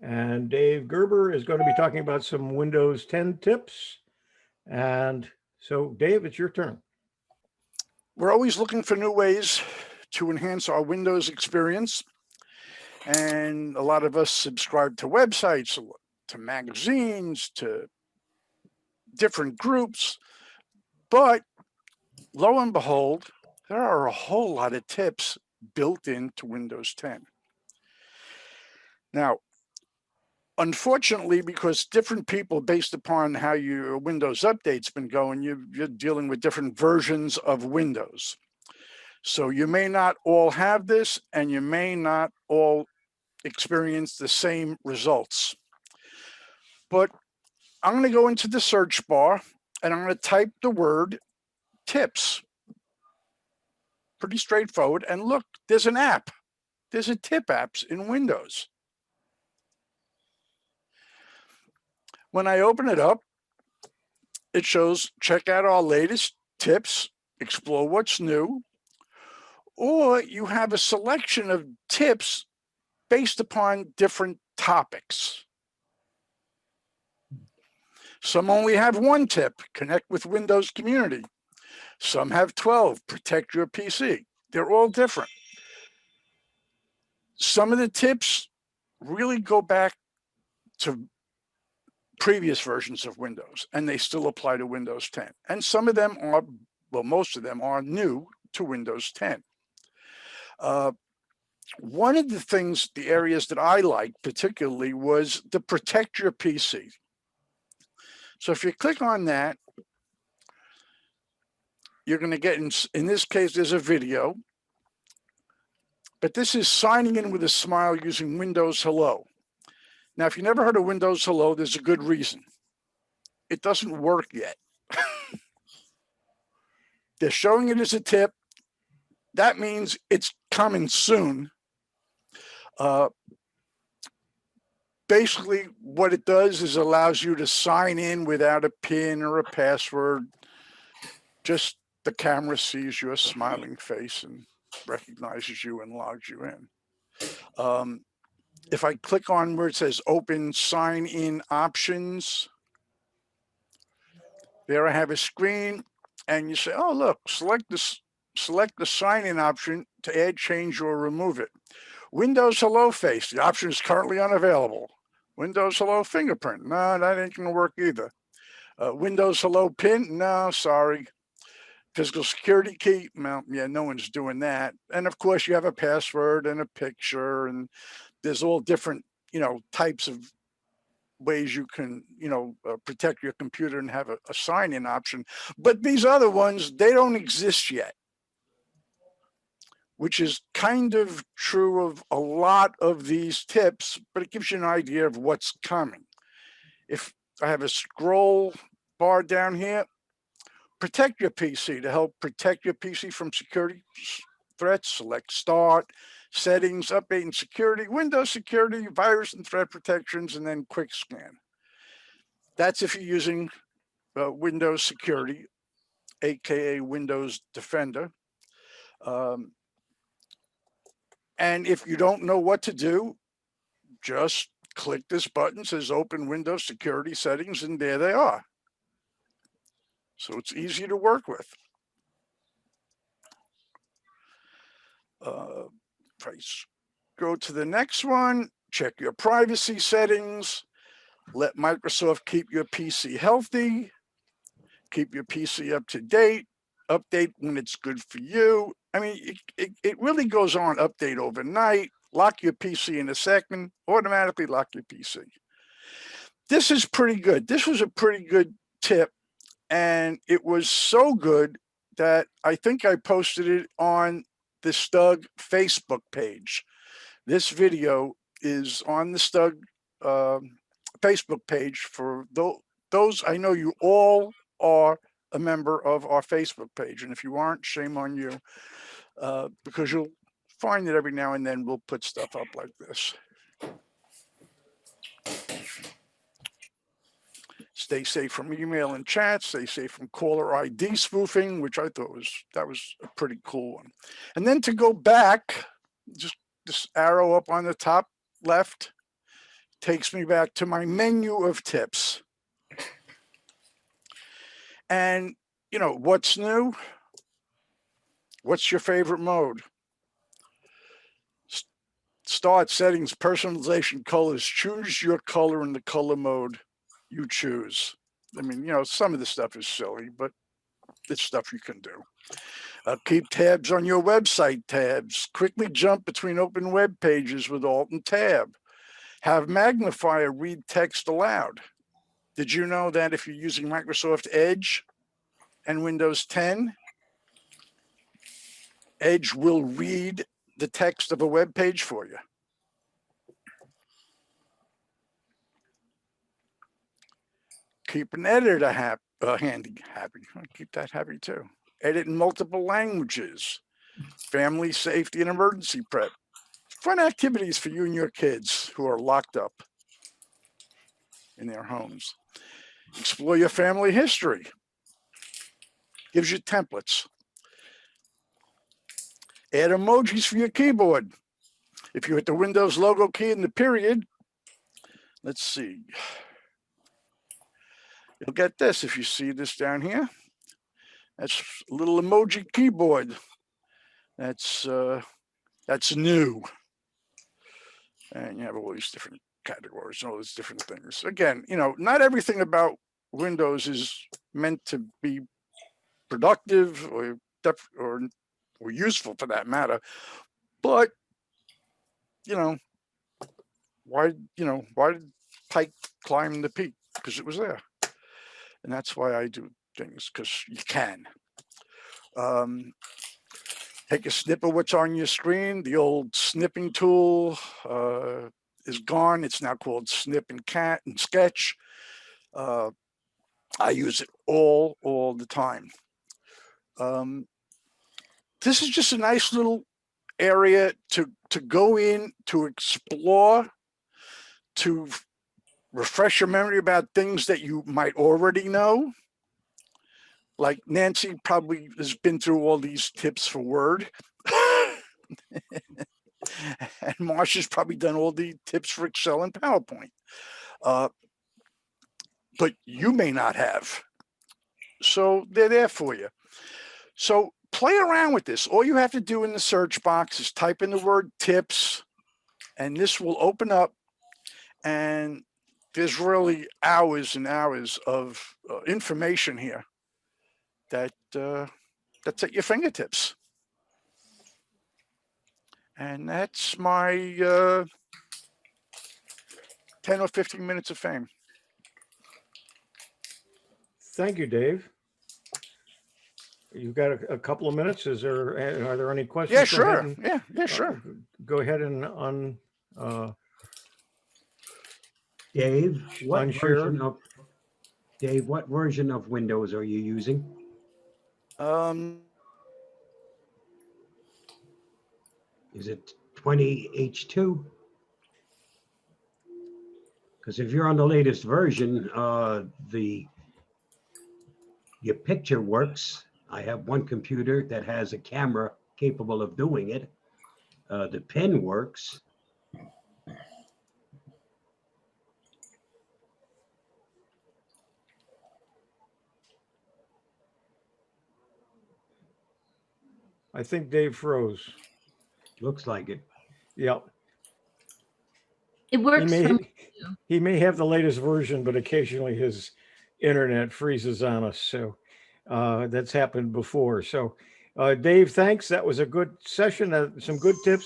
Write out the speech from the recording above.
And Dave Gerber is going to be talking about some Windows 10 tips. And so, Dave, it's your turn. We're always looking for new ways to enhance our Windows experience. And a lot of us subscribe to websites, to magazines, to different groups. But lo and behold, there are a whole lot of tips built into Windows 10. Now, unfortunately, because different people, based upon how your Windows update's been going, you're dealing with different versions of Windows. So you may not all have this, and you may not all experience the same results. But I'm going to go into the search bar, and I'm going to type the word tips. Pretty straightforward. And look, there's an app. There's a tip apps in Windows. When I open it up, it shows check out our latest tips, explore what's new, or you have a selection of tips based upon different topics. Some only have one tip, connect with Windows community. Some have 12, protect your PC. They're all different. Some of the tips really go back to previous versions of Windows, and they still apply to Windows 10. And some of them are, well, most of them are new to Windows 10. One of the things, the areas that I liked particularly was the protect your PC. So if you click on that, you're going to get, in this case, there's a video, but this is signing in with a smile using Windows Hello. Now, if you never heard of Windows Hello, there's a good reason. It doesn't work yet. They're showing it as a tip. That means it's coming soon. Basically, what it does is allows you to sign in without a PIN or a password. Just the camera sees your smiling face and recognizes you and logs you in. If I click on where it says open sign in options, there I have a screen, and you say, oh, look, select the sign in option to add, change, or remove it. Windows Hello Face, the option is currently unavailable. Windows Hello Fingerprint, no, that ain't gonna work either. Windows Hello PIN, no, sorry. Physical security key, well, yeah, no one's doing that. And of course, you have a password and a picture, and there's all different, types of ways you can, protect your computer and have a sign-in option. But these other ones, they don't exist yet, which is kind of true of a lot of these tips, but it gives you an idea of what's coming. If I have a scroll bar down here, protect your PC. To help protect your PC from security threats, select Start, Settings, Update and Security, Windows Security, Virus and Threat Protections, and then Quick Scan. That's if you're using Windows Security, aka Windows Defender. And if you don't know what to do, just click this button, says Open Windows Security Settings, and there they are. So it's easy to work with. If I go to the next one, check your privacy settings, let Microsoft keep your PC healthy, keep your PC up to date, update when it's good for you. I mean, it really goes on, update overnight, lock your PC in a second, automatically lock your PC. This is pretty good. This was a pretty good tip. And it was so good that I think I posted it on the STUG Facebook page. This video is on the STUG Facebook page. For those, I know you all are a member of our Facebook page. And if you aren't, shame on you, because you'll find that every now and then we'll put stuff up like this. Stay safe from email and chat, stay safe from caller ID spoofing, which I thought that was a pretty cool one. And then to go back, just this arrow up on the top left takes me back to my menu of tips. And, you know, what's new? What's your favorite mode? Start, settings, personalization, colors. Choose your color in the color mode you choose. I mean, you know, some of the stuff is silly, but it's stuff you can do. Keep tabs on your website tabs. Quickly jump between open web pages with Alt and Tab. Have magnifier read text aloud. Did you know that if you're using Microsoft Edge and Windows 10, Edge will read the text of a web page for you? Keep an editor handy. Keep that happy too. Edit in multiple languages. Family safety and emergency prep. Fun activities for you and your kids who are locked up in their homes. Explore your family history. Gives you templates. Add emojis for your keyboard. If you hit the Windows logo key in the period, let's see. You'll get this if you see this down here. That's a little emoji keyboard. That's new. And you have all these different categories and all these different things. Again, you know, not everything about Windows is meant to be productive or useful for that matter. But, you know, why did Pike climb the peak? Because it was there. And that's why I do things, because you can. Take a snip of what's on your screen. The old snipping tool is gone. It's now called Snip and Sketch. I use it all the time. This is just a nice little area to go in, to explore, to refresh your memory about things that you might already know. Like Nancy probably has been through all these tips for Word. And Marcia's probably done all the tips for Excel and PowerPoint. But you may not have. So they're there for you. So play around with this. All you have to do in the search box is type in the word tips, and this will open up, and there's really hours and hours of information here that's at your fingertips. And that's my 10 or 15 minutes of fame. Thank you, Dave. You've got a couple of minutes. Are there any questions? Yeah, sure. Yeah, sure. Go ahead and Dave, what unshare. what version of Windows are you using? Is it 20H2? Because if you're on the latest version, your picture works. I have one computer that has a camera capable of doing it. The pen works. I think Dave froze. Looks like it. Yep. It works. He may have the latest version, but occasionally his internet freezes on us. So that's happened before. So Dave, thanks. That was a good session. Some good tips.